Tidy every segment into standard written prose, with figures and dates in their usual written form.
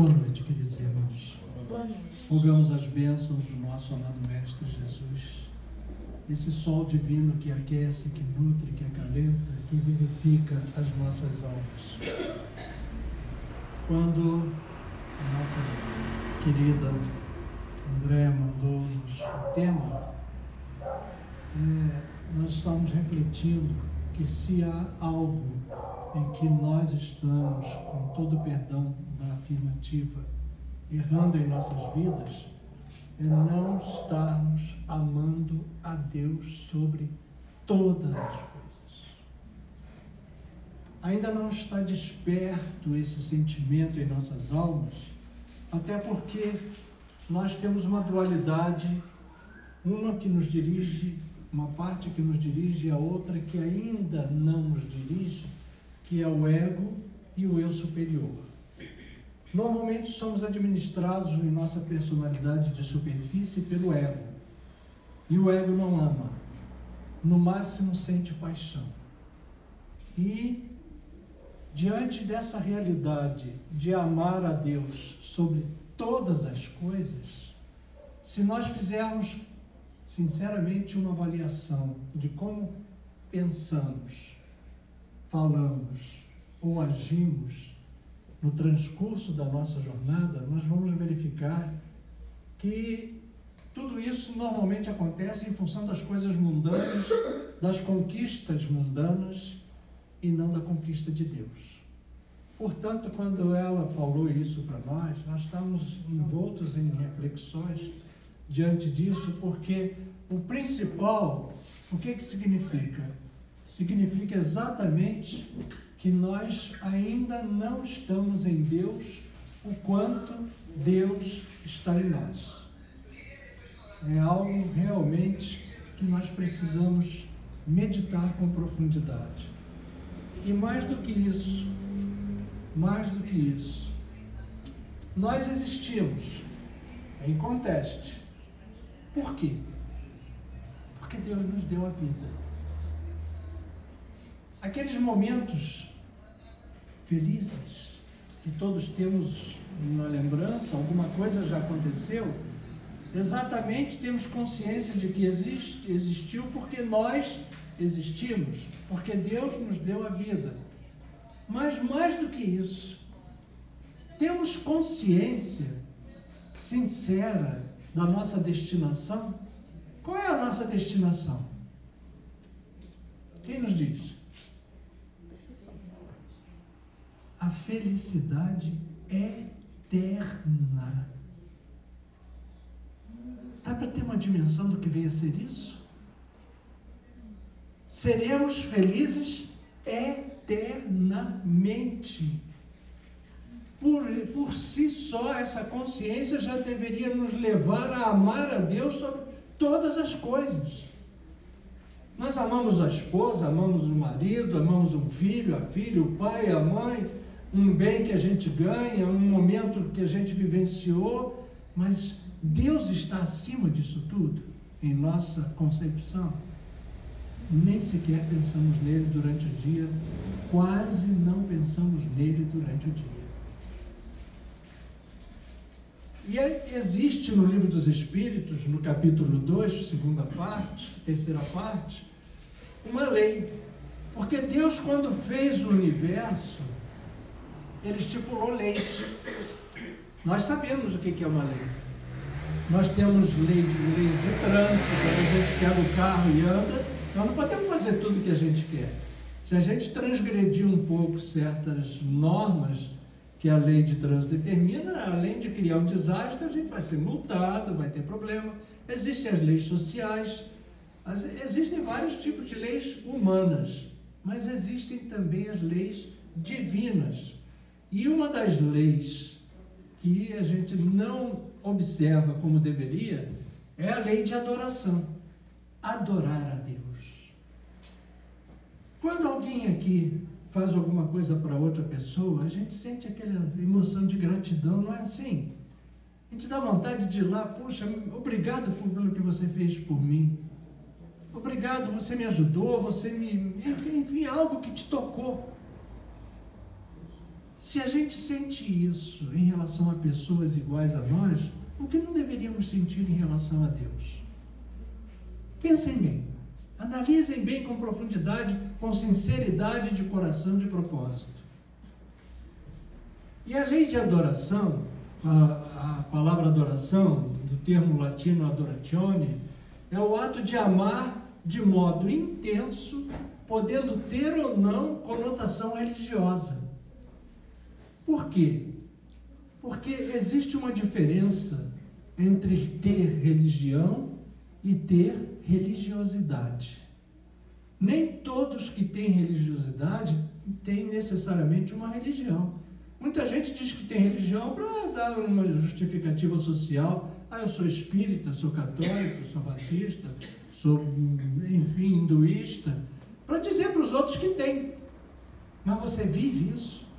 Boa noite, queridos irmãos. Boa noite. Rogamos as bênçãos do nosso amado Mestre Jesus, esse sol divino que aquece, que nutre, que acalenta, que vivifica as nossas almas. Quando a nossa querida Andréa mandou-nos o tema, nós estamos refletindo que se há algo em que nós estamos, com todo o perdão da afirmativa, errando em nossas vidas, é não estarmos amando a Deus sobre todas as coisas. Ainda não está desperto esse sentimento em nossas almas, até porque nós temos uma dualidade, uma que nos dirige, uma parte que nos dirige e a outra que ainda não nos dirige, que é o ego e o eu superior. Normalmente somos administrados em nossa personalidade de superfície pelo ego. E o ego não ama. No máximo sente paixão. E diante dessa realidade de amar a Deus sobre todas as coisas, se nós fizermos sinceramente uma avaliação de como pensamos, falamos ou agimos no transcurso da nossa jornada, nós vamos verificar que tudo isso normalmente acontece em função das coisas mundanas, das conquistas mundanas e não da conquista de Deus. Portanto, quando ela falou isso para nós estamos envoltos em reflexões diante disso, porque o principal, o que significa? Significa exatamente que nós ainda não estamos em Deus o quanto Deus está em nós. É algo realmente que nós precisamos meditar com profundidade. E mais do que isso, nós existimos, é inconteste. Por quê? Porque Deus nos deu a vida. Aqueles momentos felizes que todos temos na lembrança, alguma coisa já aconteceu, exatamente temos consciência de que existiu porque nós existimos, porque Deus nos deu a vida. Mas mais do que isso, temos consciência sincera da nossa destinação? Qual é a nossa destinação? Quem nos diz? A felicidade eterna. Dá para ter uma dimensão do que vem a ser isso? Seremos felizes eternamente. Por si só, essa consciência já deveria nos levar a amar a Deus sobre todas as coisas. Nós amamos a esposa, amamos o marido, amamos um filho, a filha, o pai, a mãe, um bem que a gente ganha, um momento que a gente vivenciou, mas Deus está acima disso tudo, em nossa concepção. Nem sequer pensamos nele durante o dia, quase não pensamos nele durante o dia. E existe no Livro dos Espíritos, no capítulo 2, segunda parte, terceira parte, uma lei. Porque Deus, quando fez o universo, Ele estipulou leis. Nós sabemos o que é uma lei. Nós temos leis de trânsito, quando a gente pega o carro e anda, nós não podemos fazer tudo o que a gente quer. Se a gente transgredir um pouco certas normas que a lei de trânsito determina, além de criar um desastre, a gente vai ser multado, vai ter problema. Existem as leis sociais, existem vários tipos de leis humanas, mas existem também as leis divinas. E uma das leis que a gente não observa como deveria é a lei de adoração. Adorar a Deus. Quando alguém aqui faz alguma coisa para outra pessoa, a gente sente aquela emoção de gratidão, não é assim? A gente dá vontade de ir lá, poxa, obrigado pelo que você fez por mim. Obrigado, você me ajudou, você me... Enfim, algo que te tocou. Se a gente sente isso em relação a pessoas iguais a nós, o que não deveríamos sentir em relação a Deus? Pensem bem, analisem bem com profundidade, com sinceridade de coração, de propósito. E a lei de adoração, a palavra adoração, do termo latino adoratione, é o ato de amar de modo intenso, podendo ter ou não conotação religiosa. Por quê? Porque existe uma diferença entre ter religião e ter religiosidade. Nem todos que têm religiosidade têm necessariamente uma religião. Muita gente diz que tem religião para dar uma justificativa social. Eu sou espírita, sou católico, sou batista, sou, enfim, hinduísta, para dizer para os outros que tem. Mas você vive isso?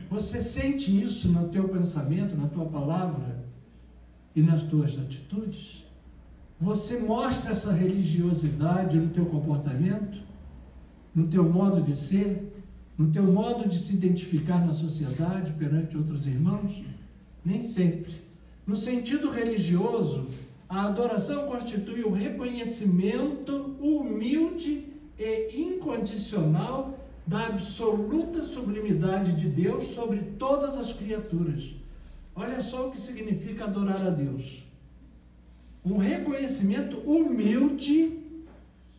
Você sente isso no teu pensamento, na tua palavra e nas tuas atitudes? Você mostra essa religiosidade no teu comportamento, no teu modo de ser, no teu modo de se identificar na sociedade perante outros irmãos? Nem sempre. No sentido religioso, a adoração constitui o reconhecimento humilde e incondicional da absoluta sublimidade de Deus sobre todas as criaturas. Olha só o que significa adorar a Deus. Um reconhecimento humilde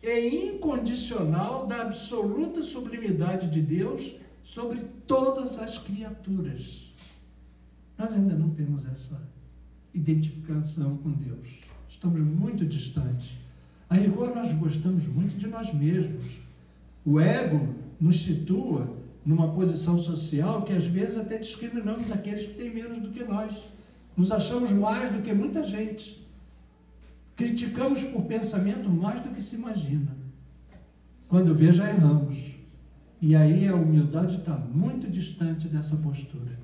e incondicional da absoluta sublimidade de Deus sobre todas as criaturas. Nós ainda não temos essa identificação com Deus. Estamos muito distantes. A rigor, nós gostamos muito de nós mesmos. O ego nos situa numa posição social que às vezes até discriminamos aqueles que têm menos do que nós. Nos achamos mais do que muita gente. Criticamos por pensamento mais do que se imagina. Quando vê, já erramos. E aí a humildade está muito distante dessa postura.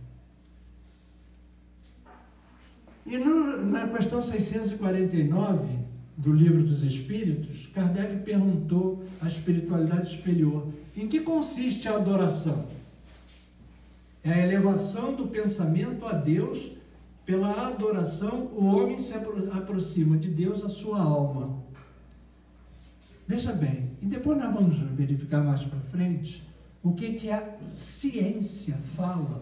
E na questão 649 do Livro dos Espíritos, Kardec perguntou à espiritualidade superior: em que consiste a adoração? É a elevação do pensamento a Deus. Pela adoração, o homem se aproxima de Deus, a sua alma. Veja bem, e depois nós vamos verificar mais para frente o que a ciência fala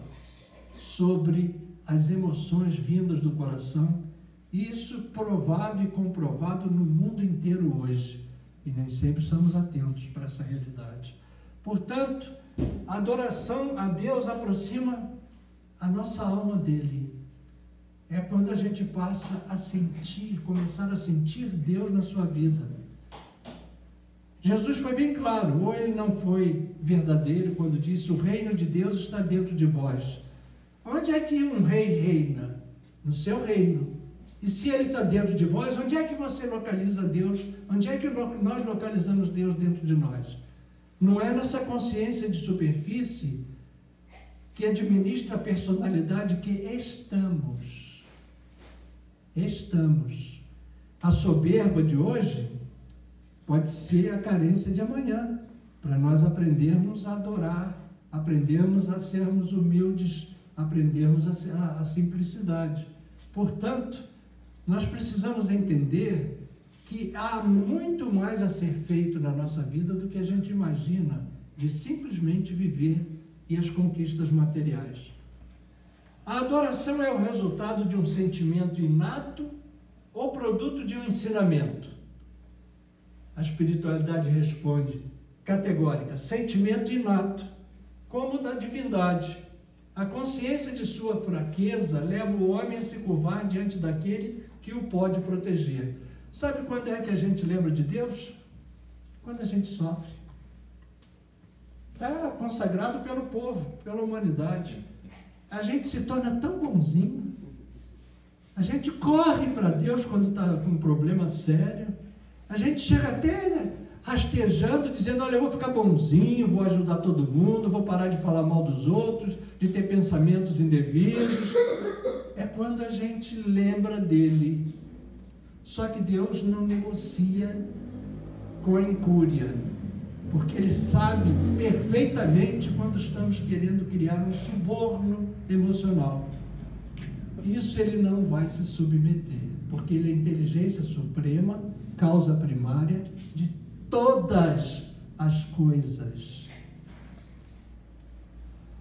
sobre as emoções vindas do coração, e isso provado e comprovado no mundo inteiro hoje, e nem sempre estamos atentos para essa realidade. Portanto, a adoração a Deus aproxima a nossa alma dele. É quando a gente passa a sentir, começar a sentir Deus na sua vida. Jesus foi bem claro, ou ele não foi verdadeiro quando disse: o reino de Deus está dentro de vós. Onde é que um rei reina? No seu reino. E se ele está dentro de vós, onde é que você localiza Deus? Onde é que nós localizamos Deus dentro de nós? Não é nessa consciência de superfície que administra a personalidade que estamos. A soberba de hoje pode ser a carência de amanhã, para nós aprendermos a adorar, aprendermos a sermos humildes, aprendermos a simplicidade. Portanto, nós precisamos entender que há muito mais a ser feito na nossa vida do que a gente imagina, de simplesmente viver e as conquistas materiais. A adoração é o resultado de um sentimento inato ou produto de um ensinamento? A espiritualidade responde categórica: sentimento inato, como o da divindade. A consciência de sua fraqueza leva o homem a se curvar diante daquele que o pode proteger. Sabe quando é que a gente lembra de Deus? Quando a gente sofre. Está consagrado pelo povo, pela humanidade. A gente se torna tão bonzinho. A gente corre para Deus quando está com um problema sério. A gente chega até rastejando, dizendo: olha, eu vou ficar bonzinho, vou ajudar todo mundo, vou parar de falar mal dos outros, de ter pensamentos indevidos. É quando a gente lembra dele. Só que Deus não negocia com a incúria. porque Ele sabe perfeitamente quando estamos querendo criar um suborno emocional. Isso Ele não vai se submeter, porque Ele é a inteligência suprema, causa primária de todas as coisas.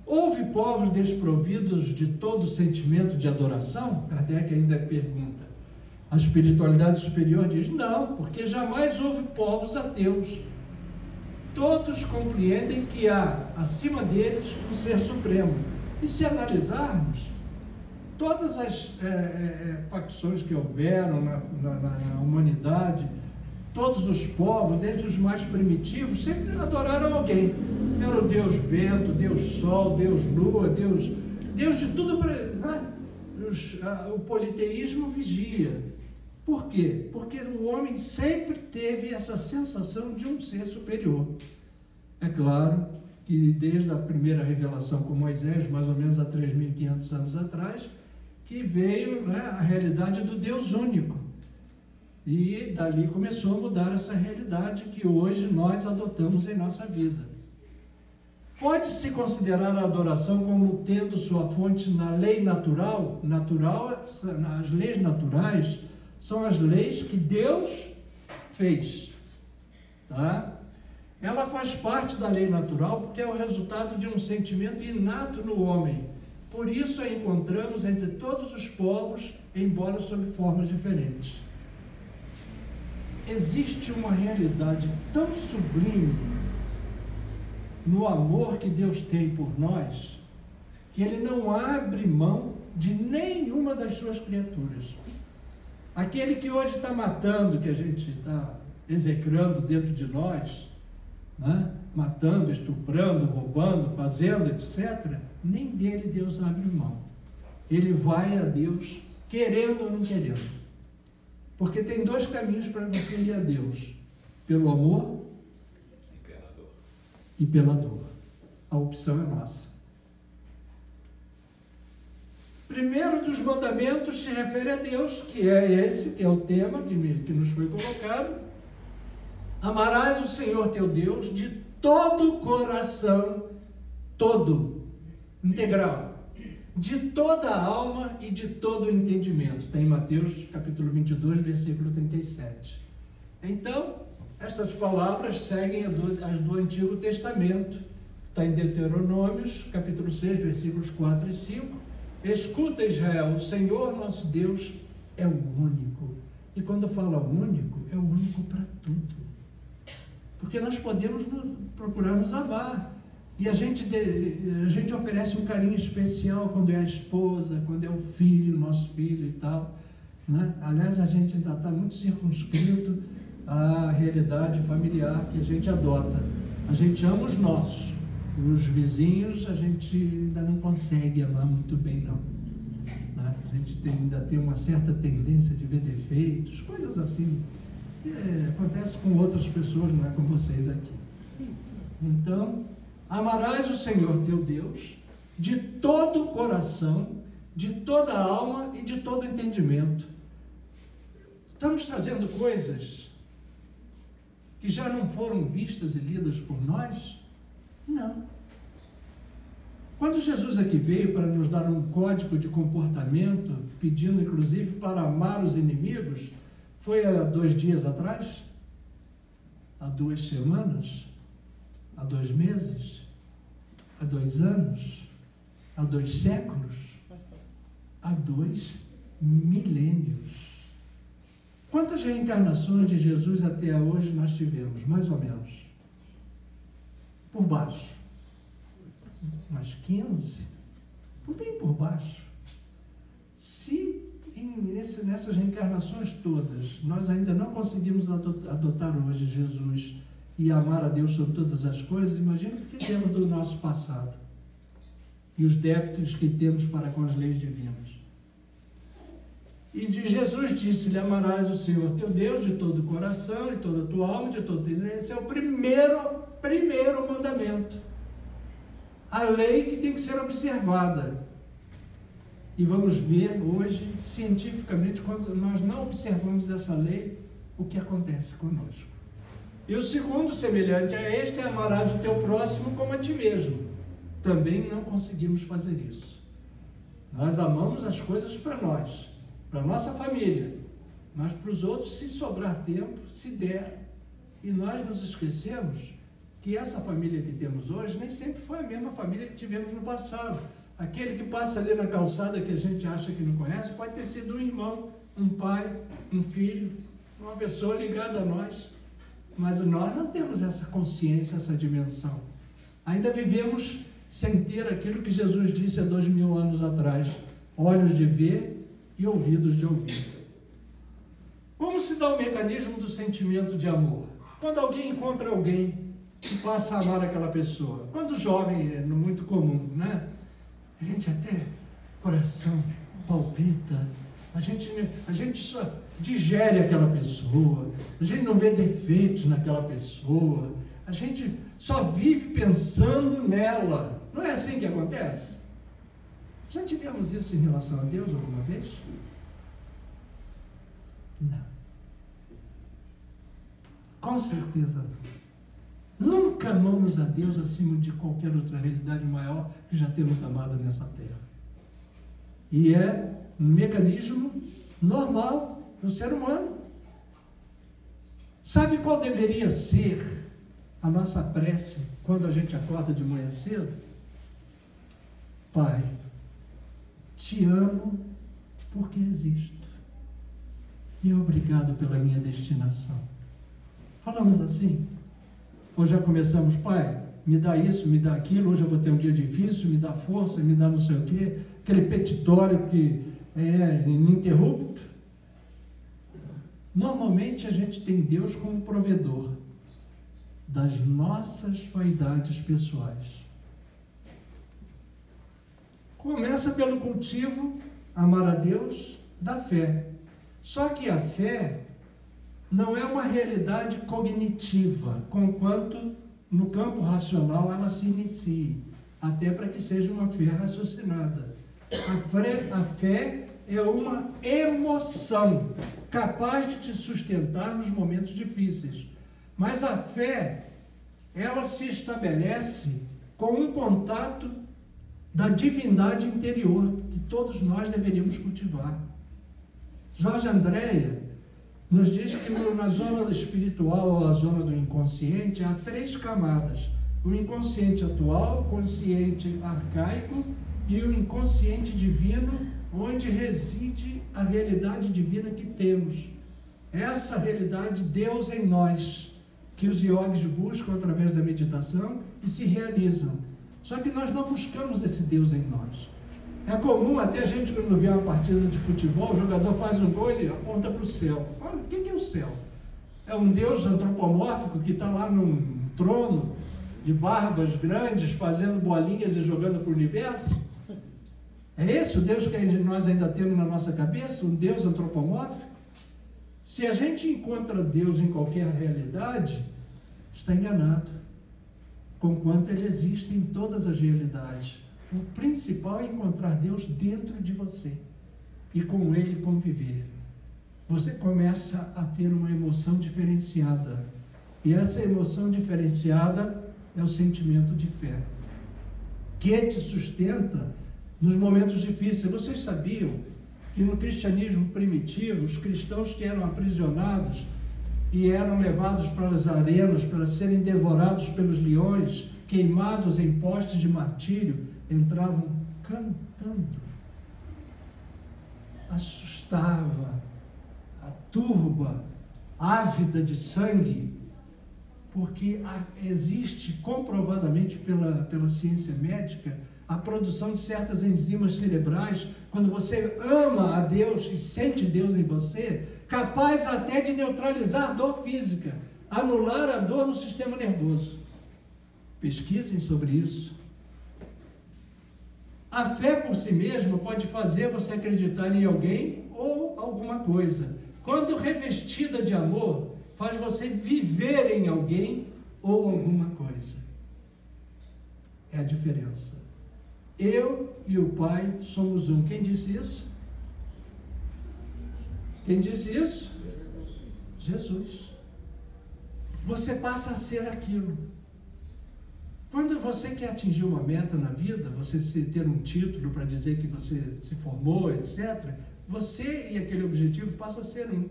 Houve povos desprovidos de todo sentimento de adoração? Kardec ainda pergunta. A espiritualidade superior diz, não, porque jamais houve povos ateus. Todos compreendem que há, acima deles, um ser supremo. E se analisarmos, todas as facções que houveram na humanidade, todos os povos, desde os mais primitivos, sempre adoraram alguém. Era o Deus vento, Deus sol, Deus lua, Deus de tudo, né? O politeísmo vigia. Por quê? Porque o homem sempre teve essa sensação de um ser superior. É claro que desde a primeira revelação com Moisés, mais ou menos há 3.500 anos atrás, que veio, né, a realidade do Deus único. E dali começou a mudar essa realidade que hoje nós adotamos em nossa vida. Pode-se considerar a adoração como tendo sua fonte na lei natural? As leis naturais são as leis que Deus fez, tá? Ela faz parte da lei natural porque é o resultado de um sentimento inato no homem. Por isso a encontramos entre todos os povos, embora sob formas diferentes. Existe uma realidade tão sublime no amor que Deus tem por nós, que Ele não abre mão de nenhuma das suas criaturas. Aquele que hoje está matando, que a gente está execrando dentro de nós, né? Matando, estuprando, roubando, fazendo, etc., nem dele Deus abre mão. Ele vai a Deus querendo ou não querendo. Porque tem dois caminhos para você ir a Deus: pelo amor e pela dor. A opção é nossa. Primeiro dos mandamentos se refere a Deus, que é o tema que nos foi colocado. Amarás o Senhor teu Deus de todo o coração, todo, integral, de toda a alma e de todo o entendimento. Está em Mateus capítulo 22, versículo 37. Então, estas palavras seguem as do Antigo Testamento. Está em Deuteronômios, capítulo 6, versículos 4 e 5. Escuta, Israel, o Senhor nosso Deus é o único. E quando fala único, é o único para tudo. Porque nós podemos procurar nos amar. E a gente oferece um carinho especial quando é a esposa, quando é o filho, nosso filho e tal, né? Aliás, a gente ainda está muito circunscrito à realidade familiar que a gente adota. A gente ama os nossos. Os vizinhos a gente ainda não consegue amar muito bem, não. Né? A gente ainda tem uma certa tendência de ver defeitos, coisas assim. Acontece com outras pessoas, não é com vocês aqui. Então, amarás o Senhor teu Deus de todo o coração, de toda a alma e de todo o entendimento. Estamos trazendo coisas que já não foram vistas e lidas por nós? Não. Quando Jesus aqui veio para nos dar um código de comportamento, pedindo inclusive para amar os inimigos, foi há 2 dias atrás? Há 2 semanas? Há 2 meses? Há 2 anos? Há 2 séculos? Há 2 milênios. Quantas reencarnações de Jesus até hoje nós tivemos? Mais ou menos. Por baixo. Umas 15? Bem por baixo. Se nessas reencarnações todas nós ainda não conseguimos adotar hoje Jesus e amar a Deus sobre todas as coisas, imagina o que fizemos do nosso passado e os débitos que temos para com as leis divinas. E Jesus disse-lhe: amarás o Senhor teu Deus de todo o coração, de toda a tua alma, de todo o teu entendimento. Esse é o primeiro mandamento. A lei que tem que ser observada. E vamos ver hoje, cientificamente, quando nós não observamos essa lei, o que acontece conosco. E o segundo, semelhante a este, é amarás o teu próximo como a ti mesmo. Também não conseguimos fazer isso. Nós amamos as coisas para nós, para a nossa família, mas para os outros, se sobrar tempo, se der. E nós nos esquecemos que essa família que temos hoje nem sempre foi a mesma família que tivemos no passado. Aquele que passa ali na calçada que a gente acha que não conhece, pode ter sido um irmão, um pai, um filho, uma pessoa ligada a nós. Mas nós não temos essa consciência, essa dimensão. Ainda vivemos sem ter aquilo que Jesus disse há 2000 anos atrás: olhos de ver e ouvidos de ouvir. Como se dá o mecanismo do sentimento de amor? Quando alguém encontra alguém e passa a amar aquela pessoa. Quando jovem é muito comum, né? A gente até, coração palpita, a gente só digere aquela pessoa, a gente não vê defeitos naquela pessoa, a gente só vive pensando nela. Não é assim que acontece? Já tivemos isso em relação a Deus alguma vez? Não. Com certeza não. Nunca amamos a Deus acima de qualquer outra realidade maior que já temos amado nessa terra. E é um mecanismo normal do ser humano. Sabe qual deveria ser a nossa prece quando a gente acorda de manhã cedo? Pai, te amo porque existo. E obrigado pela minha destinação. Falamos assim? Ou já começamos, Pai, me dá isso, me dá aquilo, hoje eu vou ter um dia difícil, me dá força, me dá não sei o quê, aquele petitório que é ininterrupto. Normalmente a gente tem Deus como provedor das nossas vaidades pessoais. Começa pelo cultivo, amar a Deus, da fé. Só que a fé não é uma realidade cognitiva, conquanto no campo racional ela se inicie, até para que seja uma fé raciocinada. A fé é uma emoção capaz de te sustentar nos momentos difíceis. Mas a fé, ela se estabelece com um contato da divindade interior que todos nós deveríamos cultivar. Jorge Andréa nos diz que na zona espiritual, ou a zona do inconsciente, há 3 camadas: o inconsciente atual, o consciente arcaico e o inconsciente divino, onde reside a realidade divina que temos. Essa realidade, Deus em nós, que os yogis buscam através da meditação e se realizam. Só que nós não buscamos esse Deus em nós. É comum, até a gente, quando vê uma partida de futebol, o jogador faz um gol e aponta para o céu. Olha, o que é o céu? É um Deus antropomórfico que está lá num trono de barbas grandes, fazendo bolinhas e jogando para o universo? É esse o Deus que nós ainda temos na nossa cabeça? Um Deus antropomórfico? Se a gente encontra Deus em qualquer realidade, está enganado, conquanto ele existe em todas as realidades. O principal é encontrar Deus dentro de você e com ele conviver. Você começa a ter uma emoção diferenciada, e essa emoção diferenciada é o sentimento de fé, que te sustenta nos momentos difíceis. Vocês sabiam que no cristianismo primitivo, os cristãos que eram aprisionados e eram levados para as arenas para serem devorados pelos leões, queimados em postes de martírio, entravam cantando? Assustava a turba ávida de sangue, porque existe comprovadamente pela ciência médica a produção de certas enzimas cerebrais, quando você ama a Deus e sente Deus em você, capaz até de neutralizar a dor física, anular a dor no sistema nervoso. Pesquisem sobre isso. A fé por si mesma pode fazer você acreditar em alguém ou alguma coisa. Quando revestida de amor, faz você viver em alguém ou alguma coisa. É a diferença. Eu e o Pai somos um. Quem disse isso? Quem disse isso? Jesus. você passa a ser aquilo. Quando você quer atingir uma meta na vida, você ter um título para dizer que você se formou, etc., você e aquele objetivo passa a ser um.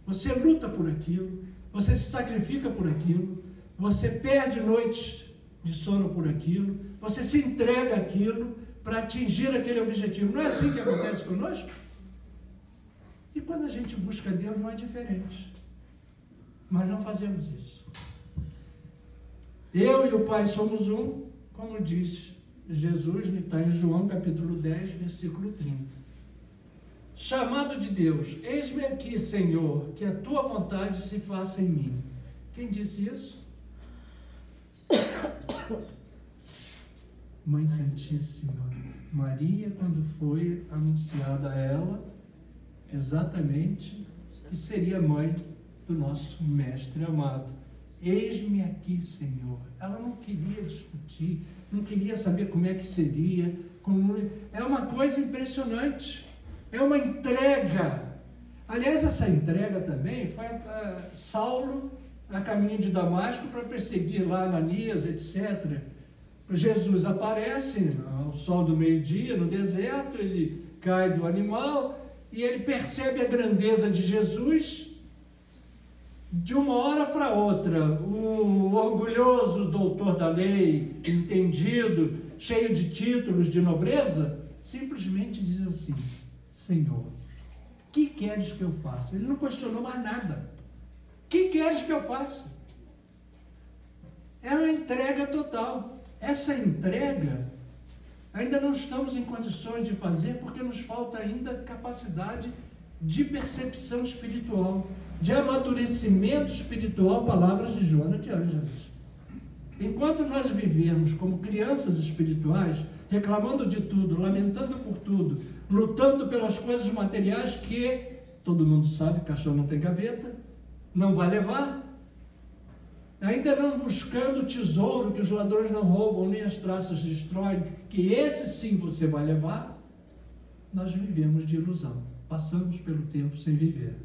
Você luta por aquilo, você se sacrifica por aquilo, você perde noites de sono por aquilo, você se entrega àquilo para atingir aquele objetivo. Não é assim que acontece conosco? E quando a gente busca Deus não é diferente. Mas não fazemos isso. Eu e o Pai somos um, como diz Jesus, está em João capítulo 10, versículo 30. Chamado de Deus, eis-me aqui, Senhor, que a tua vontade se faça em mim. Quem disse isso? Mãe Santíssima, Maria, quando foi anunciada a ela, exatamente, que seria mãe do nosso Mestre amado. Eis-me aqui, Senhor. Ela não queria discutir, não queria saber como é que seria. É uma coisa impressionante. É uma entrega. Aliás, essa entrega também foi Saulo a caminho de Damasco para perseguir lá Ananias, etc. Jesus aparece ao sol do meio-dia no deserto, ele cai do animal e ele percebe a grandeza de Jesus. De uma hora para outra, o orgulhoso doutor da lei, entendido, cheio de títulos de nobreza, simplesmente diz assim: Senhor, que queres que eu faça? Ele não questionou mais nada. Que queres que eu faça? É uma entrega total. Essa entrega ainda não estamos em condições de fazer porque nos falta ainda capacidade de percepção espiritual, de amadurecimento espiritual, palavras de Joana de Ângeles. Enquanto nós vivermos como crianças espirituais, reclamando de tudo, lamentando por tudo, lutando pelas coisas materiais que, todo mundo sabe, caixão não tem gaveta, não vai levar, ainda não buscando o tesouro que os ladrões não roubam, nem as traças destroem, que esse sim você vai levar, nós vivemos de ilusão, passamos pelo tempo sem viver.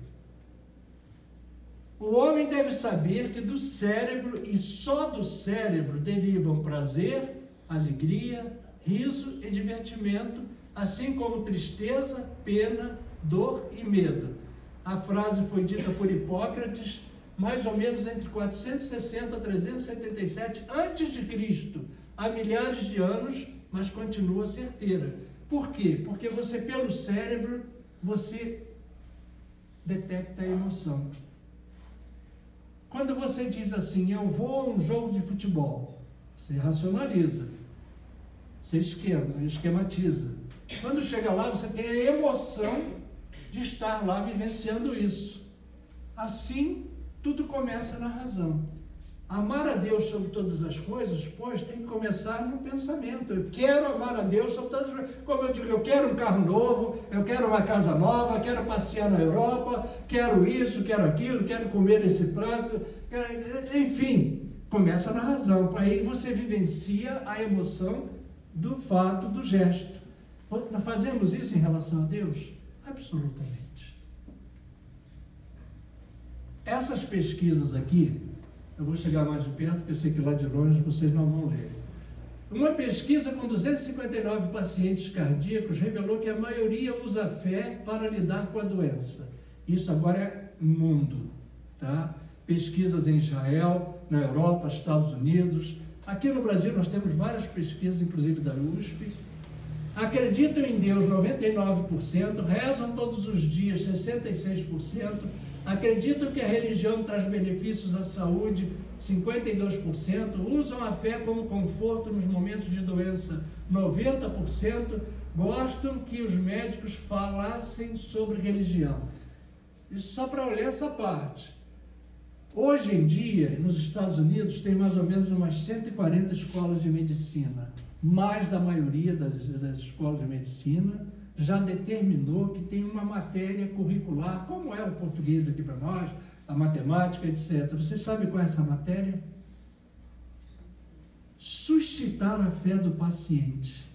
O homem deve saber que do cérebro e só do cérebro derivam prazer, alegria, riso e divertimento, assim como tristeza, pena, dor e medo. A frase foi dita por Hipócrates mais ou menos entre 460 e 377 a.C., há milhares de anos, mas continua certeira. Por quê? Porque você, pelo cérebro, você detecta a emoção. Quando você diz assim, eu vou a um jogo de futebol, você racionaliza, você esquematiza. Quando chega lá, você tem a emoção de estar lá vivenciando isso. Assim, tudo começa na razão. Amar a Deus sobre todas as coisas, pois, tem que começar no pensamento. Eu quero amar a Deus sobre todas as coisas. Como eu digo, eu quero um carro novo, eu quero uma casa nova, quero passear na Europa, quero isso, quero aquilo, quero comer esse prato. Enfim, começa na razão. Para aí você vivencia a emoção do fato, do gesto. Nós fazemos isso em relação a Deus? Absolutamente. Essas pesquisas aqui, eu vou chegar mais de perto, porque eu sei que lá de longe vocês não vão ler. Uma pesquisa com 259 pacientes cardíacos revelou que a maioria usa a fé para lidar com a doença. Isso agora é mundo, tá? Pesquisas em Israel, na Europa, Estados Unidos. Aqui no Brasil nós temos várias pesquisas, inclusive da USP. Acreditam em Deus 99%, rezam todos os dias 66%, acreditam que a religião traz benefícios à saúde 52%, usam a fé como conforto nos momentos de doença 90%, gostam que os médicos falassem sobre religião. Isso só para olhar essa parte. Hoje em dia, nos Estados Unidos, tem mais ou menos umas 140 escolas de medicina. Mais da maioria das escolas de medicina já determinou que tem uma matéria curricular, como é o português aqui para nós, a matemática, etc. Você sabe qual é essa matéria? Suscitar a fé do paciente.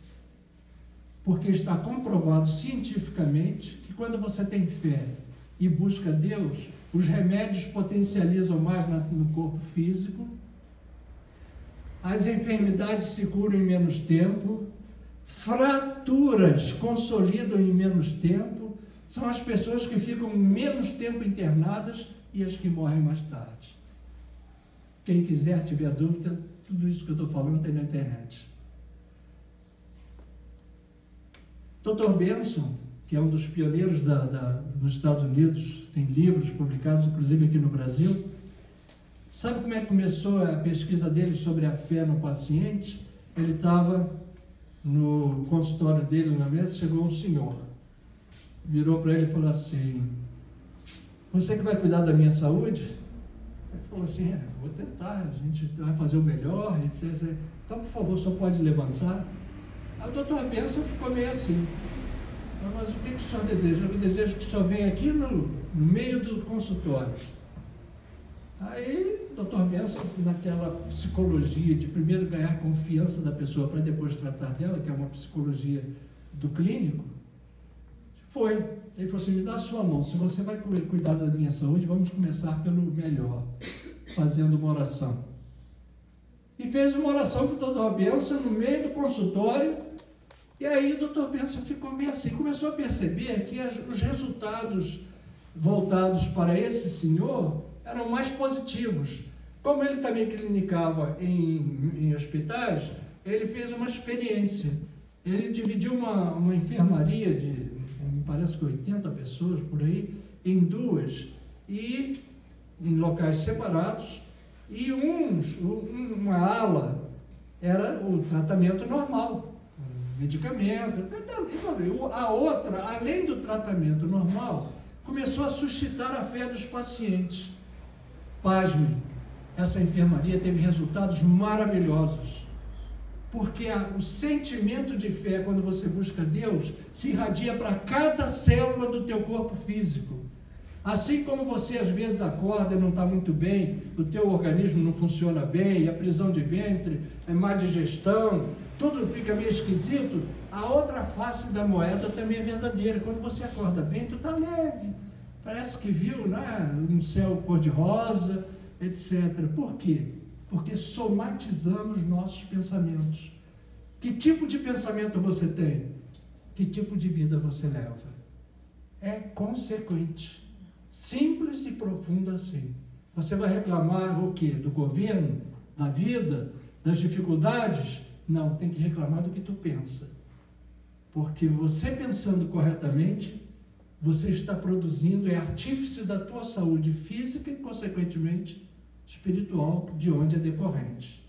Porque está comprovado cientificamente que quando você tem fé e busca Deus, os remédios potencializam mais no corpo físico, as enfermidades se curam em menos tempo, fraturas consolidam em menos tempo, são as pessoas que ficam menos tempo internadas e as que morrem mais tarde. Quem quiser, tiver dúvida, tudo isso que eu estou falando tem na internet. Dr. Benson, que é um dos pioneiros dos Estados Unidos, tem livros publicados, inclusive aqui no Brasil. Sabe como é que começou a pesquisa dele sobre a fé no paciente? Ele estava no consultório dele na mesa, chegou um senhor, virou para ele e falou assim: você que vai cuidar da minha saúde? Ele falou assim: vou tentar, a gente vai fazer o melhor, etc. Então, por favor, só pode levantar. Aí o doutor Benson ficou meio assim: mas o que o senhor deseja? Eu desejo que o senhor venha aqui no meio do consultório. Aí o doutor Benson, naquela psicologia de primeiro ganhar confiança da pessoa para depois tratar dela, que é uma psicologia do clínico, foi. Ele falou assim: me dá a sua mão, se você vai cuidar da minha saúde, vamos começar pelo melhor, fazendo uma oração. E fez uma oração para o doutor Benson no meio do consultório. E aí o doutor Benson ficou meio assim, começou a perceber que os resultados voltados para esse senhor eram mais positivos. Como ele também clinicava em hospitais, ele fez uma experiência. Ele dividiu uma enfermaria de, me parece que 80 pessoas por aí, em duas, e em locais separados, e uma ala era o tratamento normal, medicamento. A outra, além do tratamento normal, começou a suscitar a fé dos pacientes. Pasmem, essa enfermaria teve resultados maravilhosos, porque o sentimento de fé, quando você busca Deus, se irradia para cada célula do teu corpo físico. Assim como você às vezes acorda e não está muito bem, o teu organismo não funciona bem, a prisão de ventre, a má digestão, tudo fica meio esquisito, a outra face da moeda também é verdadeira. Quando você acorda bem, tu está leve, parece que viu, né, um céu cor-de-rosa, etc. Por quê? Porque somatizamos nossos pensamentos. Que tipo de pensamento você tem? Que tipo de vida você leva? É consequente. Simples e profundo assim. Você vai reclamar o quê? Do governo? Da vida? Das dificuldades? Não, tem que reclamar do que tu pensa. Porque você pensando corretamente, você está produzindo, é artífice da tua saúde física e, consequentemente, espiritual, de onde é decorrente.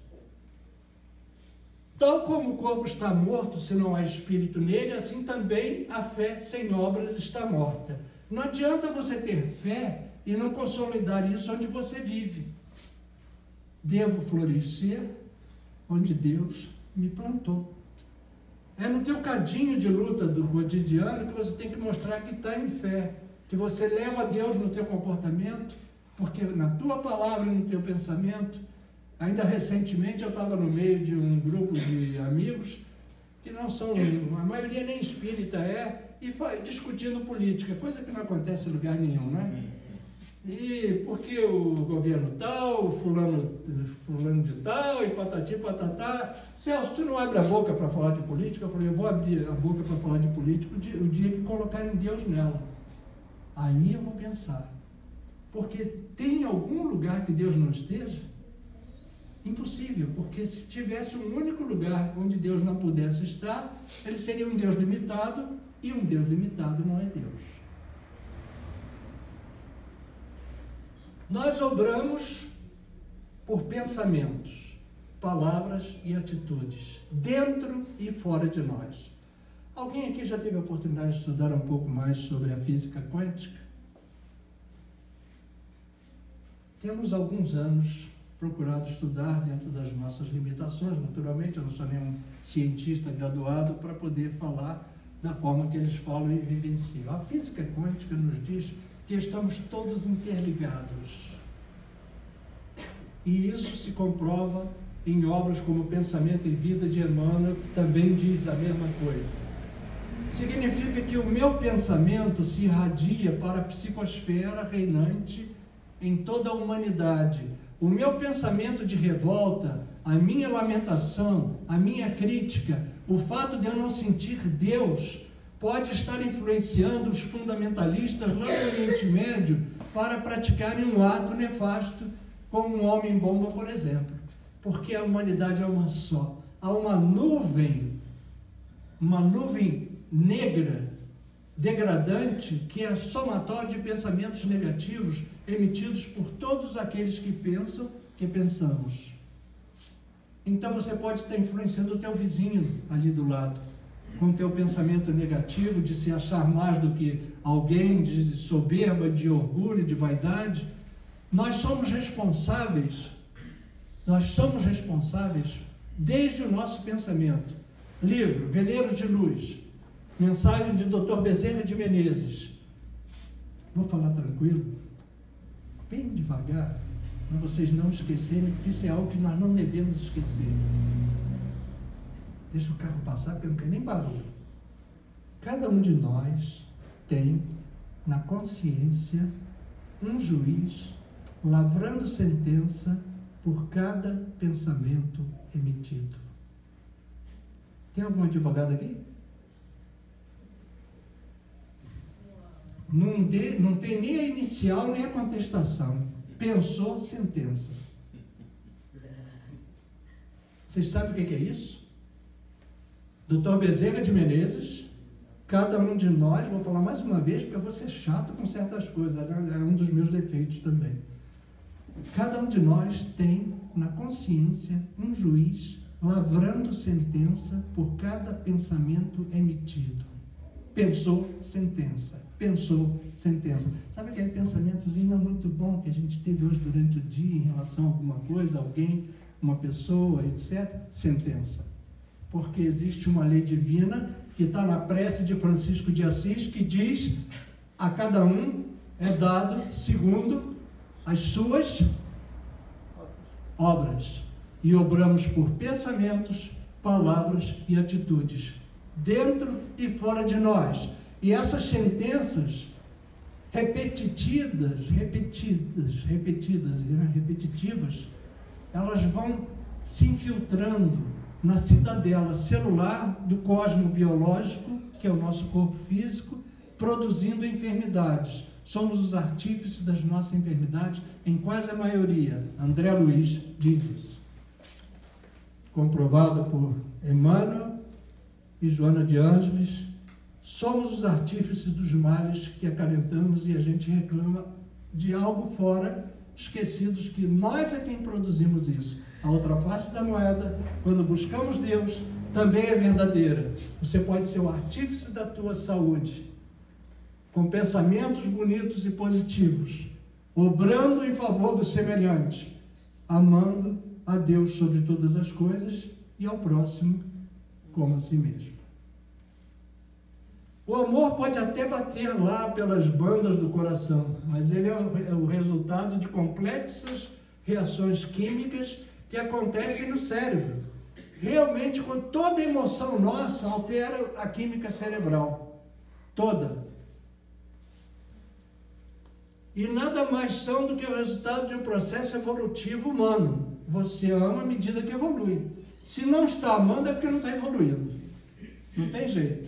Tal como o corpo está morto, se não há espírito nele, assim também a fé sem obras está morta. Não adianta você ter fé e não consolidar isso onde você vive. Devo florescer onde Deus me plantou. É no teu cadinho de luta do cotidiano que você tem que mostrar que está em fé, que você leva Deus no teu comportamento, porque na tua palavra e no teu pensamento. Ainda recentemente eu estava no meio de um grupo de amigos que não são, a maioria nem espírita e discutindo política, coisa que não acontece em lugar nenhum, né? E porque o governo tal, fulano de tal, e patati patatá. Celso, tu não abre a boca para falar de política? Eu falei: eu vou abrir a boca para falar de política o dia que colocarem Deus nela. Aí eu vou pensar. Porque tem algum lugar que Deus não esteja? Impossível, porque se tivesse um único lugar onde Deus não pudesse estar, ele seria um Deus limitado, e um Deus limitado não é Deus. Nós obramos por pensamentos, palavras e atitudes, dentro e fora de nós. Alguém aqui já teve a oportunidade de estudar um pouco mais sobre a física quântica? Temos alguns anos procurado estudar dentro das nossas limitações. Naturalmente, eu não sou nenhum cientista graduado para poder falar da forma que eles falam e vivenciam. A física quântica nos diz que estamos todos interligados. E isso se comprova em obras como Pensamento e Vida de Emmanuel, que também diz a mesma coisa. significa que o meu pensamento se irradia para a psicosfera reinante em toda a humanidade. O meu pensamento de revolta, a minha lamentação, a minha crítica, o fato de eu não sentir Deus, pode estar influenciando os fundamentalistas lá no Oriente Médio para praticarem um ato nefasto, como um homem-bomba, por exemplo. Porque a humanidade é uma só. Há uma nuvem negra, degradante, que é somatório de pensamentos negativos emitidos por todos aqueles que pensam que pensamos. Então você pode estar influenciando o teu vizinho ali do lado, com o teu pensamento negativo, de se achar mais do que alguém, de soberba, de orgulho, de vaidade. Nós somos responsáveis desde o nosso pensamento. Livro, Veleiros de Luz, mensagem de Dr. Bezerra de Menezes. Vou falar tranquilo, bem devagar, para vocês não esquecerem, porque isso é algo que nós não devemos esquecer. Deixa o carro passar, porque eu não quero nem barulho. Cada um de nós tem na consciência um juiz lavrando sentença por cada pensamento emitido. Tem algum advogado aqui? Não tem nem a inicial nem a contestação. Pensou, sentença. Vocês sabem o que é isso? Dr. Bezerra de Menezes, cada um de nós, vou falar mais uma vez, porque eu vou ser chato com certas coisas, é um dos meus defeitos também. Cada um de nós tem na consciência um juiz lavrando sentença por cada pensamento emitido. Pensou, sentença. Pensou, sentença. Sabe aquele pensamentozinho não muito bom que a gente teve hoje durante o dia em relação a alguma coisa, alguém, uma pessoa, etc? Sentença. Porque existe uma lei divina que está na prece de Francisco de Assis, que diz: a cada um é dado segundo as suas obras. E obramos por pensamentos, palavras e atitudes, dentro e fora de nós. E essas sentenças repetitivas, elas vão se infiltrando na cidadela celular do cosmo biológico, que é o nosso corpo físico, produzindo enfermidades. Somos os artífices das nossas enfermidades, em quase a maioria. André Luiz diz isso. Comprovado por Emmanuel e Joana de Ângeles. Somos os artífices dos males que acalentamos e a gente reclama de algo fora, esquecidos que nós é quem produzimos isso. A outra face da moeda, quando buscamos Deus, também é verdadeira. Você pode ser o artífice da tua saúde, com pensamentos bonitos e positivos, obrando em favor do semelhante, amando a Deus sobre todas as coisas e ao próximo como a si mesmo. O amor pode até bater lá pelas bandas do coração, mas ele é o resultado de complexas reações químicas que acontecem no cérebro. Realmente, com toda emoção nossa, altera a química cerebral. Toda. E nada mais são do que o resultado de um processo evolutivo humano. Você ama à medida que evolui. Se não está amando, é porque não está evoluindo. Não tem jeito.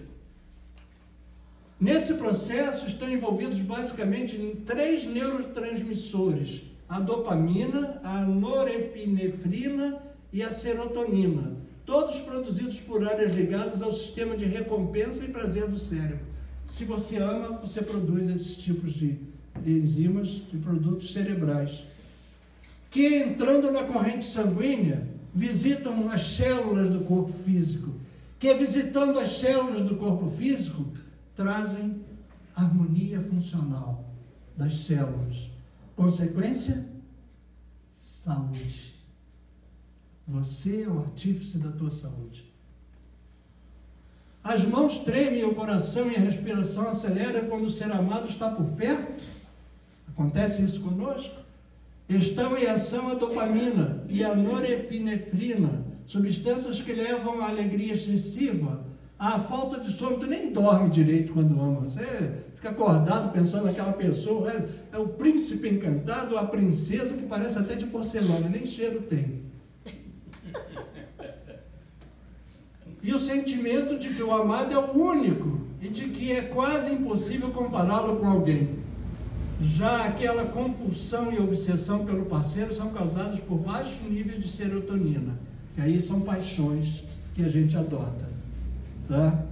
Nesse processo estão envolvidos basicamente 3 neurotransmissores: a dopamina, a norepinefrina e a serotonina, todos produzidos por áreas ligadas ao sistema de recompensa e prazer do cérebro. Se você ama, você produz esses tipos de enzimas, de produtos cerebrais, que entrando na corrente sanguínea, visitam as células do corpo físico, que visitando as células do corpo físico, trazem harmonia funcional das células. Consequência? Saúde. Você é o artífice da tua saúde. As mãos tremem, o coração e a respiração aceleram quando o ser amado está por perto. Acontece isso conosco. Estão em ação a dopamina e a norepinefrina, substâncias que levam à alegria excessiva, A falta de sono, tu nem dorme direito quando ama. Você fica acordado pensando naquela pessoa, é o príncipe encantado, a princesa que parece até de porcelana, nem cheiro tem. E o sentimento de que o amado é o único e de que é quase impossível compará-lo com alguém. Já aquela compulsão e obsessão pelo parceiro são causados por baixos níveis de serotonina. E aí são paixões que a gente adota. Tá?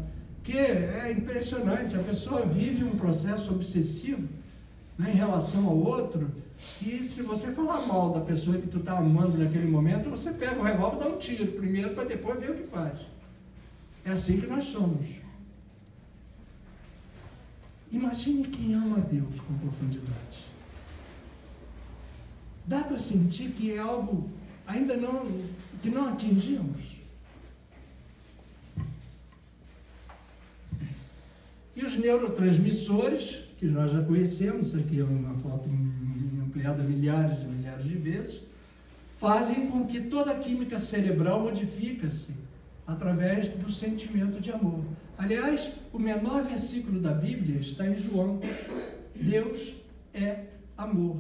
Que é impressionante, a pessoa vive um processo obsessivo, né, em relação ao outro, e se você falar mal da pessoa que tu está amando naquele momento, você pega o revólver e dá um tiro primeiro, para depois ver o que faz. É assim que nós somos. Imagine quem ama a Deus com profundidade. Dá para sentir que é algo ainda que não atingimos? E os neurotransmissores, que nós já conhecemos, aqui é uma foto ampliada milhares de vezes, fazem com que toda a química cerebral modifique-se através do sentimento de amor. Aliás, o menor versículo da Bíblia está em João. Deus é amor.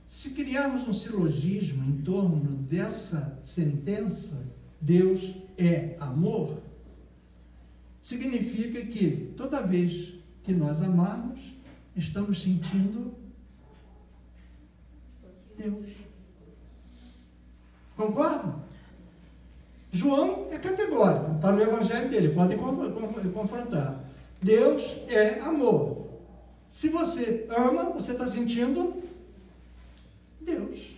Se criarmos um silogismo em torno dessa sentença, Deus é amor, significa que toda vez que nós amarmos, estamos sentindo Deus. Concordam? João é categórico, está no evangelho dele, podem confrontar. Deus é amor. Se você ama, você está sentindo Deus.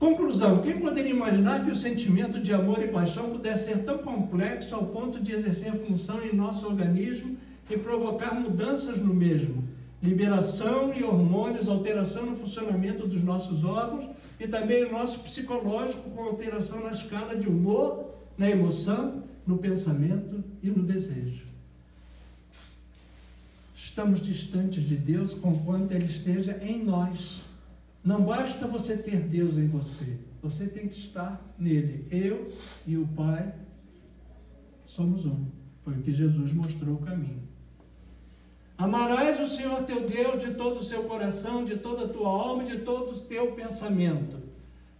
Conclusão: quem poderia imaginar que o sentimento de amor e paixão pudesse ser tão complexo ao ponto de exercer função em nosso organismo e provocar mudanças no mesmo? Liberação e hormônios, alteração no funcionamento dos nossos órgãos e também o nosso psicológico, com alteração na escala de humor, na emoção, no pensamento e no desejo. Estamos distantes de Deus conquanto Ele esteja em nós. Não basta você ter Deus em você, você tem que estar nele. Eu e o Pai somos um. Foi o que Jesus mostrou o caminho. Amarás o Senhor teu Deus de todo o seu coração, de toda a tua alma e de todo o teu pensamento.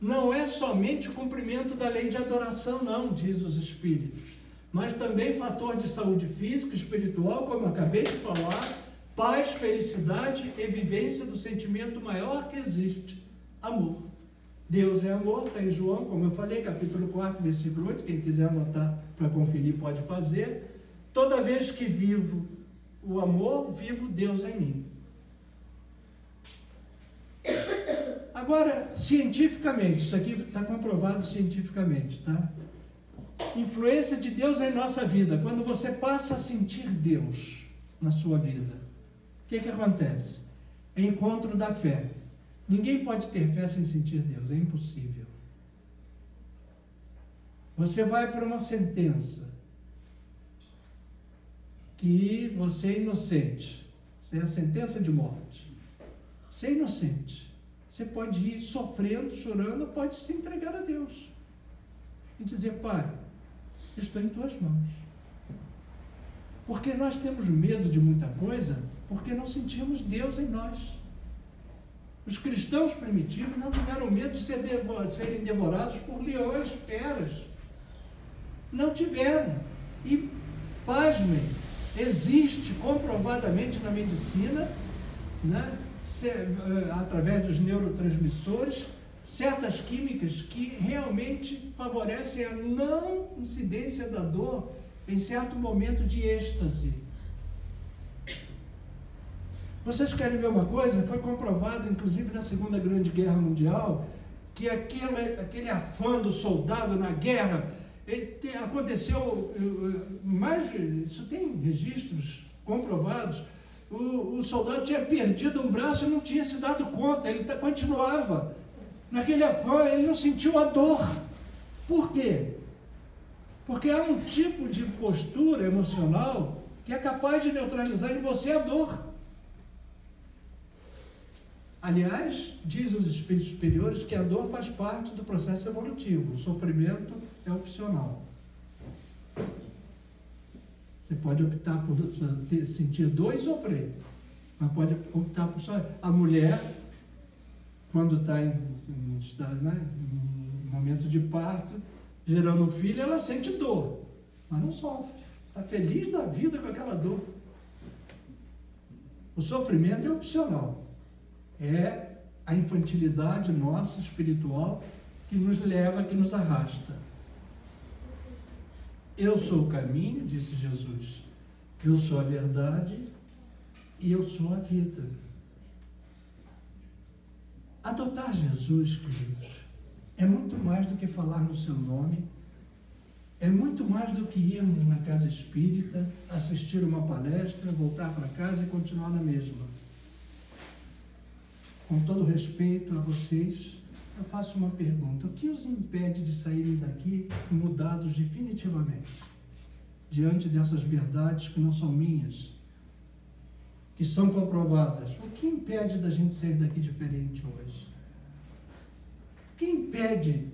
Não é somente o cumprimento da lei de adoração, não, diz os Espíritos, mas também fator de saúde física, espiritual, como acabei de falar, paz, felicidade e vivência do sentimento maior que existe, amor. Deus é amor, está em João, como eu falei, capítulo 4, versículo 8, quem quiser anotar para conferir pode fazer. Toda vez que vivo o amor, vivo Deus em mim. Agora, cientificamente, isso aqui está comprovado cientificamente, tá? Influência de Deus em nossa vida. Quando você passa a sentir Deus na sua vida, o que acontece? É encontro da fé. Ninguém pode ter fé sem sentir Deus, é impossível. Você vai para uma sentença que você é inocente, você é a sentença de morte. Você é inocente. Você pode ir sofrendo, chorando, ou pode se entregar a Deus e dizer: Pai, estou em tuas mãos. Porque nós temos medo de muita coisa, porque não sentimos Deus em nós. Os cristãos primitivos não tiveram medo de serem devorados por leões, feras. Não tiveram. E, pasmem, existe comprovadamente na medicina, né, através dos neurotransmissores, certas químicas que realmente favorecem a não incidência da dor em certo momento de êxtase. Vocês querem ver uma coisa? Foi comprovado, inclusive, na Segunda Grande Guerra Mundial, que aquele afã do soldado na guerra, aconteceu, isso tem registros comprovados, o soldado tinha perdido um braço e não tinha se dado conta, ele continuava naquele afã, ele não sentiu a dor. Por quê? Porque há um tipo de postura emocional que é capaz de neutralizar em você a dor. Aliás, diz os espíritos superiores que a dor faz parte do processo evolutivo, o sofrimento é opcional. Você pode optar por sentir dor e sofrer, mas pode optar por só. A mulher, quando está em momento de parto, gerando um filho, ela sente dor, mas não sofre. Está feliz da vida com aquela dor. O sofrimento é opcional. É a infantilidade nossa, espiritual, que nos leva, que nos arrasta. Eu sou o caminho, disse Jesus. Eu sou a verdade e eu sou a vida. Adotar Jesus, queridos, é muito mais do que falar no seu nome, é muito mais do que irmos na casa espírita, assistir uma palestra, voltar para casa e continuar na mesma. Com todo respeito a vocês, eu faço uma pergunta. O que os impede de saírem daqui mudados definitivamente? Diante dessas verdades que não são minhas, que são comprovadas. O que impede da gente sair daqui diferente hoje? O que impede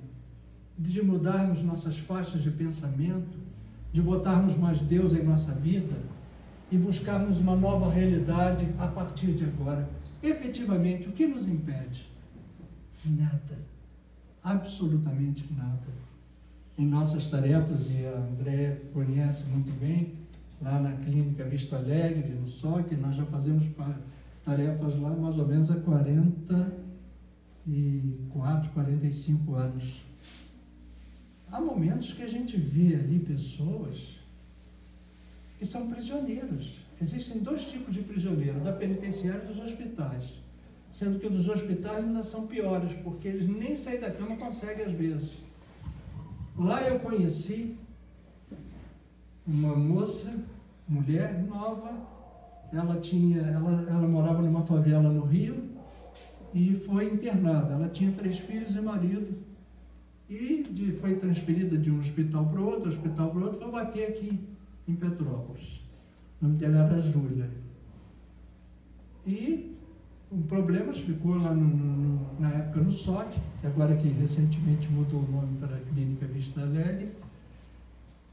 de mudarmos nossas faixas de pensamento, de botarmos mais Deus em nossa vida e buscarmos uma nova realidade a partir de agora? Efetivamente, o que nos impede? Nada. Absolutamente nada. Em nossas tarefas, e a Andréa conhece muito bem, lá na Clínica Vista Alegre, no SOC, nós já fazemos tarefas lá mais ou menos há 44, 45 anos. Há momentos que a gente vê ali pessoas que são prisioneiros. Existem dois tipos de prisioneiros, da penitenciária e dos hospitais. Sendo que os dos hospitais ainda são piores, porque eles nem sair da cama conseguem às vezes. Lá eu conheci uma moça, mulher nova, ela morava numa favela no Rio e foi internada. Ela tinha 3 filhos e marido. E foi transferida de um hospital para outro, foi bater aqui em Petrópolis. O nome dela era Júlia. E o problema ficou lá na época no SOC, agora que recentemente mudou o nome para a Clínica Vista Alegre.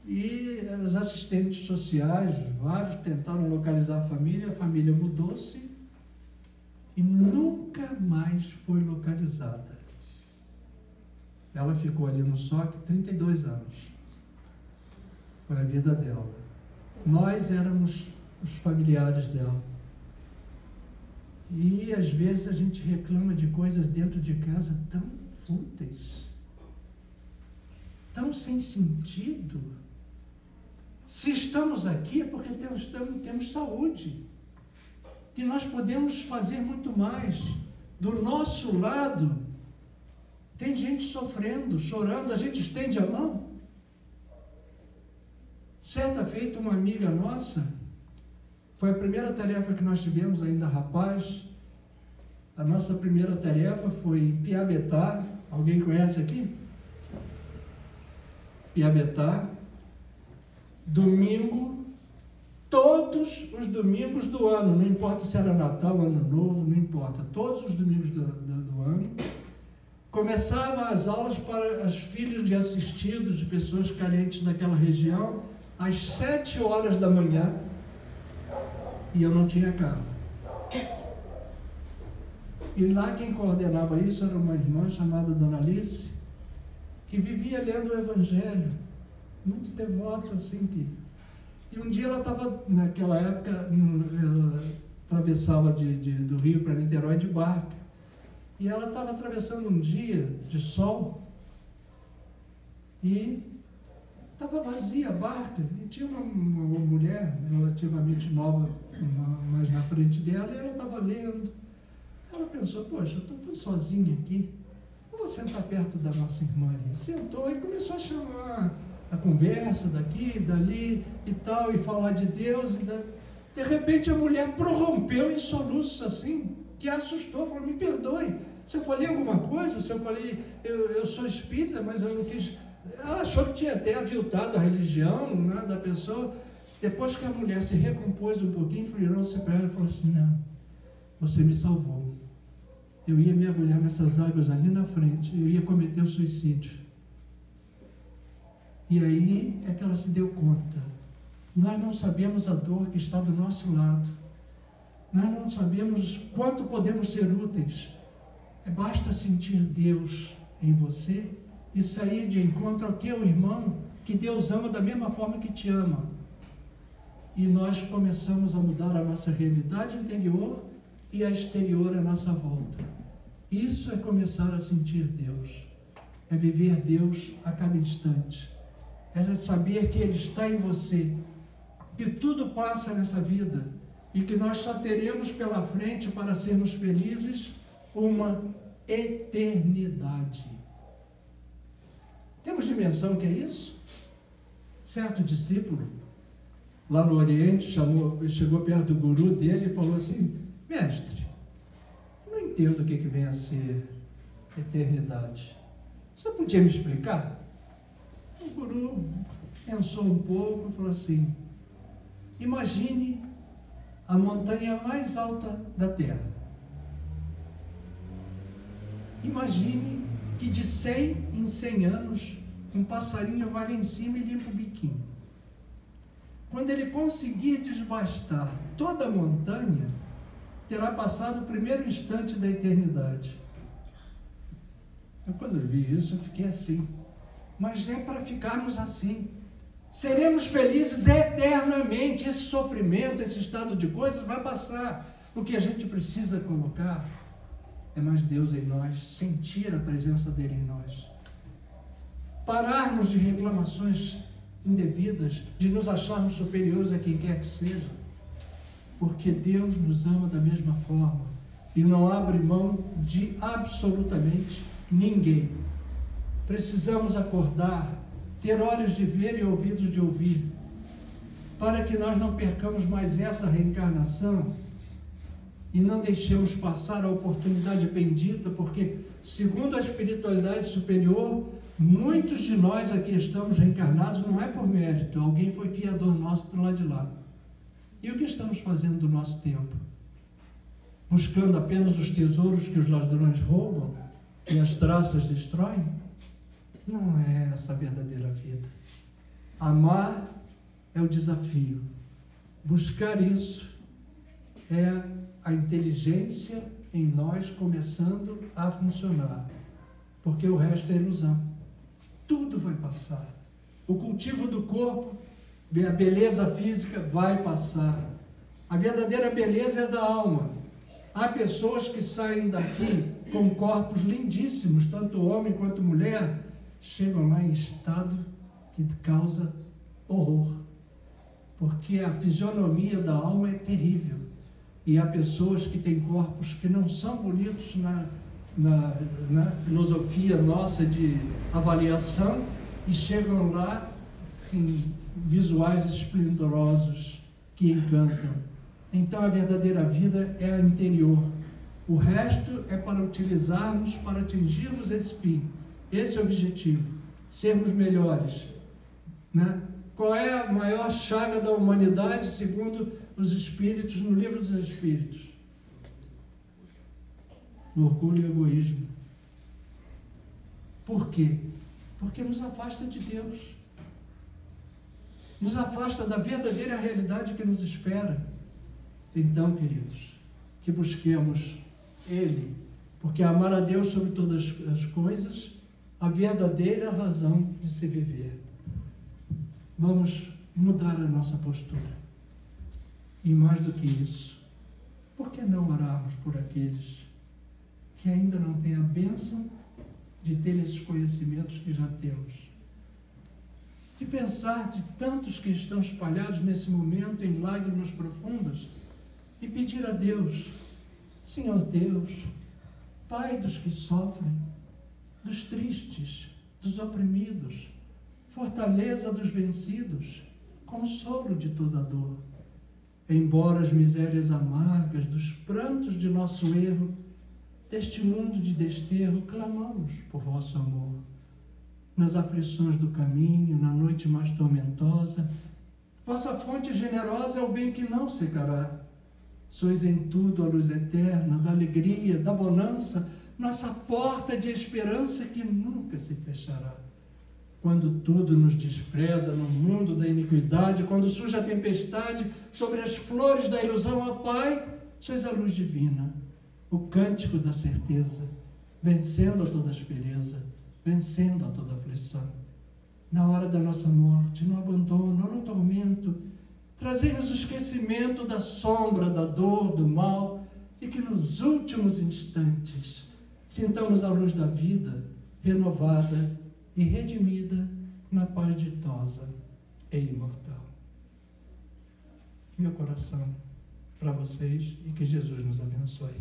E os assistentes sociais, vários, tentaram localizar a família mudou-se e nunca mais foi localizada. Ela ficou ali no SOC 32 anos. Foi a vida dela. Nós éramos os familiares dela. E às vezes a gente reclama de coisas dentro de casa tão fúteis, tão sem sentido. Se estamos aqui é porque temos saúde. E nós podemos fazer muito mais. Do nosso lado, tem gente sofrendo, chorando, a gente estende a mão. Certa feita, uma amiga nossa, foi a primeira tarefa que nós tivemos ainda rapaz. A nossa primeira tarefa foi em Piabetá. Alguém conhece aqui? Piabetá. Domingo, todos os domingos do ano, não importa se era Natal, Ano Novo, não importa, todos os domingos do ano, começava as aulas para as filhas de assistidos, de pessoas carentes daquela região, às 7 horas da manhã, e eu não tinha carro. E lá quem coordenava isso era uma irmã chamada Dona Alice, que vivia lendo o Evangelho, muito devota assim. E um dia ela estava, naquela época, ela atravessava do Rio para Niterói de barca, e ela estava atravessando um dia de sol, e estava vazia a barca, e tinha uma mulher relativamente nova mais na frente dela, e ela estava lendo. Ela pensou, poxa, eu estou tão sozinha aqui, vou sentar perto da nossa irmã ali. Sentou e começou a chamar a conversa daqui, dali e tal, e falar de Deus. De repente a mulher prorrompeu em soluços assim, que a assustou, falou, me perdoe, se eu falei alguma coisa, se eu falei, eu sou espírita, mas eu não quis... Ela achou que tinha até aviltado a religião, né, da pessoa. Depois que a mulher se recompôs um pouquinho, virou-se para ela e falou assim, não, você me salvou. Eu ia mergulhar nessas águas ali na frente, eu ia cometer o suicídio. E aí é que ela se deu conta. Nós não sabemos a dor que está do nosso lado. Nós não sabemos quanto podemos ser úteis. Basta sentir Deus em você e sair de encontro ao teu irmão, que Deus ama da mesma forma que te ama. E nós começamos a mudar a nossa realidade interior e a exterior à nossa volta. Isso é começar a sentir Deus. É viver Deus a cada instante. É saber que Ele está em você, que tudo passa nessa vida e que nós só teremos pela frente, para sermos felizes, uma eternidade. Temos dimensão que é isso? Certo discípulo, lá no Oriente, chegou perto do guru dele e falou assim: mestre, não entendo o que vem a ser eternidade. Você podia me explicar? O guru pensou um pouco e falou assim: imagine a montanha mais alta da Terra. Imagine que de 100 em 100 anos um passarinho vai lá em cima e limpa o biquinho. Quando ele conseguir desbastar toda a montanha, terá passado o primeiro instante da eternidade. Eu, quando vi isso, eu fiquei assim. Mas é para ficarmos assim. Seremos felizes eternamente. Esse sofrimento, esse estado de coisas vai passar. O que a gente precisa colocar é mais Deus em nós, sentir a presença dele em nós. Pararmos de reclamações indevidas, de nos acharmos superiores a quem quer que seja, porque Deus nos ama da mesma forma e não abre mão de absolutamente ninguém. Precisamos acordar, ter olhos de ver e ouvidos de ouvir, para que nós não percamos mais essa reencarnação e não deixemos passar a oportunidade bendita, porque, segundo a espiritualidade superior, muitos de nós aqui estamos reencarnados não é por mérito, alguém foi fiador nosso do lado de lá. E o que estamos fazendo do nosso tempo? Buscando apenas os tesouros que os ladrões roubam e as traças destroem? Não é essa a verdadeira vida. Amar é o desafio. Buscar isso é a inteligência em nós começando a funcionar. Porque o resto é ilusão. Tudo vai passar. O cultivo do corpo, a beleza física vai passar. A verdadeira beleza é da alma. Há pessoas que saem daqui com corpos lindíssimos, tanto homem quanto mulher, chegam lá em estado que causa horror. Porque a fisionomia da alma é terrível. E há pessoas que têm corpos que não são bonitos na filosofia nossa de avaliação e chegam lá em visuais esplendorosos que encantam. Então a verdadeira vida é a interior. O resto é para utilizarmos, para atingirmos esse fim, esse objetivo, sermos melhores, né? Qual é a maior chaga da humanidade, segundo os Espíritos, no Livro dos Espíritos? O orgulho e o egoísmo. Por quê? Porque nos afasta de Deus. Nos afasta da verdadeira realidade que nos espera. Então, queridos, que busquemos Ele, porque amar a Deus sobre todas as coisas, a verdadeira razão de se viver. Vamos mudar a nossa postura. E mais do que isso, por que não orarmos por aqueles que ainda não têm a bênção de ter esses conhecimentos que já temos? De pensar de tantos que estão espalhados nesse momento em lágrimas profundas e pedir a Deus: Senhor Deus, Pai dos que sofrem, dos tristes, dos oprimidos, fortaleza dos vencidos, consolo de toda dor. Embora as misérias amargas dos prantos de nosso erro, deste mundo de desterro, clamamos por vosso amor. Nas aflições do caminho, na noite mais tormentosa, vossa fonte generosa é o bem que não secará. Sois em tudo a luz eterna, da alegria, da bonança, nossa porta de esperança que nunca se fechará. quando tudo nos despreza no mundo da iniquidade, quando surge a tempestade sobre as flores da ilusão, ó Pai, sois a luz divina, o cântico da certeza, vencendo a toda aspereza, vencendo a toda aflição. Na hora da nossa morte, no abandono, no tormento, trazei-nos o esquecimento da sombra, da dor, do mal, e que nos últimos instantes sintamos a luz da vida, renovada e redimida na paz ditosa e imortal. Meu coração para vocês e que Jesus nos abençoe.